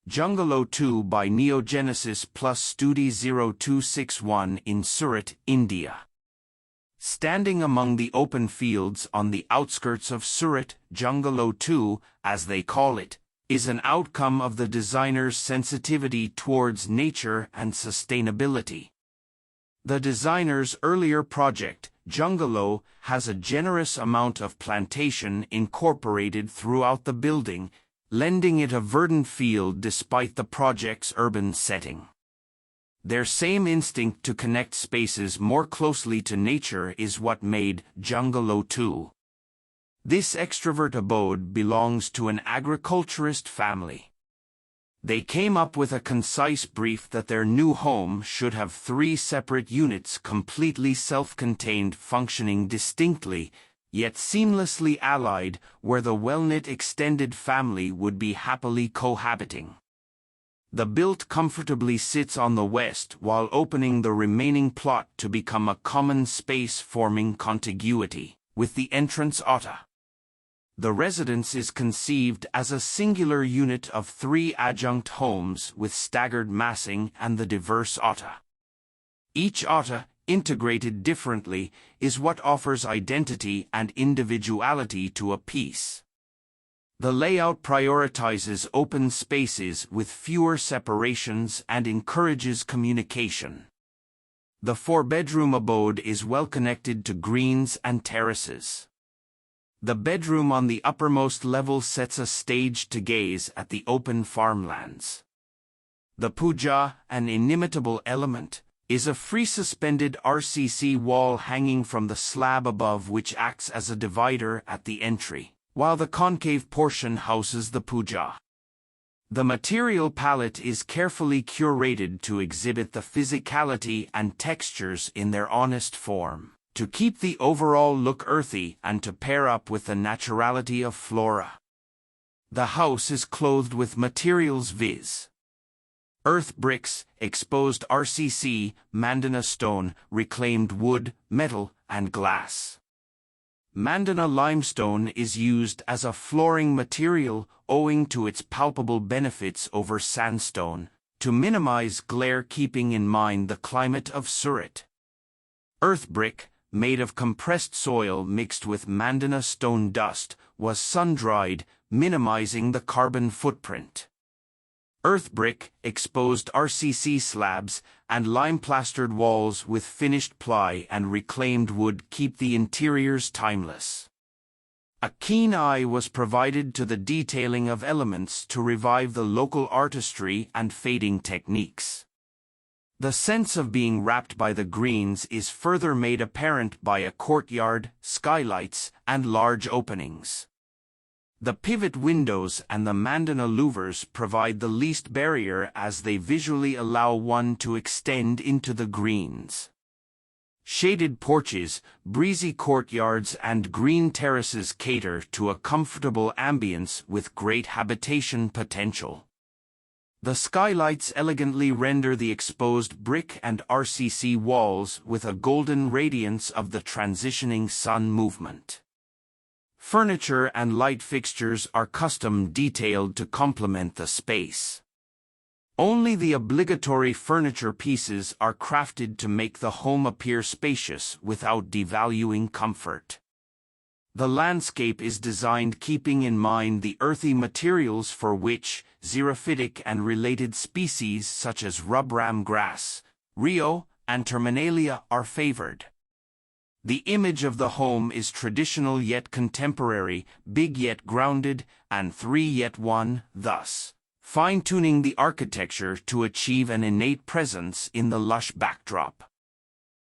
Jungalow 2 by Neogenesis+Studi0261 in Surat, India. Standing among the open fields on the outskirts of Surat, Jungalow 2, as they call it, is an outcome of the designer's sensitivity towards nature and sustainability. The designer's earlier project, Jungalow, has a generous amount of plantation incorporated throughout the building, lending it a verdant feel despite the project's urban setting. Their same instinct to connect spaces more closely to nature is what made Jungalow 2. This extrovert abode belongs to an agriculturist family. They came up with a concise brief that their new home should have 3 separate units completely self-contained, functioning distinctly, yet seamlessly allied, where the well-knit extended family would be happily cohabiting. The built comfortably sits on the west while opening the remaining plot to become a common space forming contiguity, with the entrance otta. The residence is conceived as a singular unit of 3 adjunct homes with staggered massing and the diverse otta. Each otta, integrated differently, is what offers identity and individuality to a piece. The layout prioritizes open spaces with fewer separations and encourages communication. The 4-bedroom abode is well connected to greens and terraces. The bedroom on the uppermost level sets a stage to gaze at the open farmlands. The puja, an inimitable element, is a free suspended RCC wall hanging from the slab above, which acts as a divider at the entry, while the concave portion houses the puja. The material palette is carefully curated to exhibit the physicality and textures in their honest form, to keep the overall look earthy and to pair up with the naturality of flora. The house is clothed with materials viz. Earth bricks, exposed RCC, mandana stone, reclaimed wood, metal, and glass. Mandana limestone is used as a flooring material owing to its palpable benefits over sandstone, to minimize glare, keeping in mind the climate of Surat. Earth brick, made of compressed soil mixed with mandana stone dust, was sun-dried, minimizing the carbon footprint. Earth brick, exposed RCC slabs, and lime-plastered walls with finished ply and reclaimed wood keep the interiors timeless. A keen eye was provided to the detailing of elements to revive the local artistry and fading techniques. The sense of being wrapped by the greens is further made apparent by a courtyard, skylights, and large openings. The pivot windows and the mandana louvers provide the least barrier as they visually allow one to extend into the greens. Shaded porches, breezy courtyards, and green terraces cater to a comfortable ambience with great habitation potential. The skylights elegantly render the exposed brick and RCC walls with a golden radiance of the transitioning sun movement. Furniture and light fixtures are custom detailed to complement the space. Only the obligatory furniture pieces are crafted to make the home appear spacious without devaluing comfort. The landscape is designed keeping in mind the earthy materials for which xerophytic and related species such as rubram grass, Rio, and Terminalia are favored. The image of the home is traditional yet contemporary, big yet grounded, and 3 yet 1, thus fine-tuning the architecture to achieve an innate presence in the lush backdrop.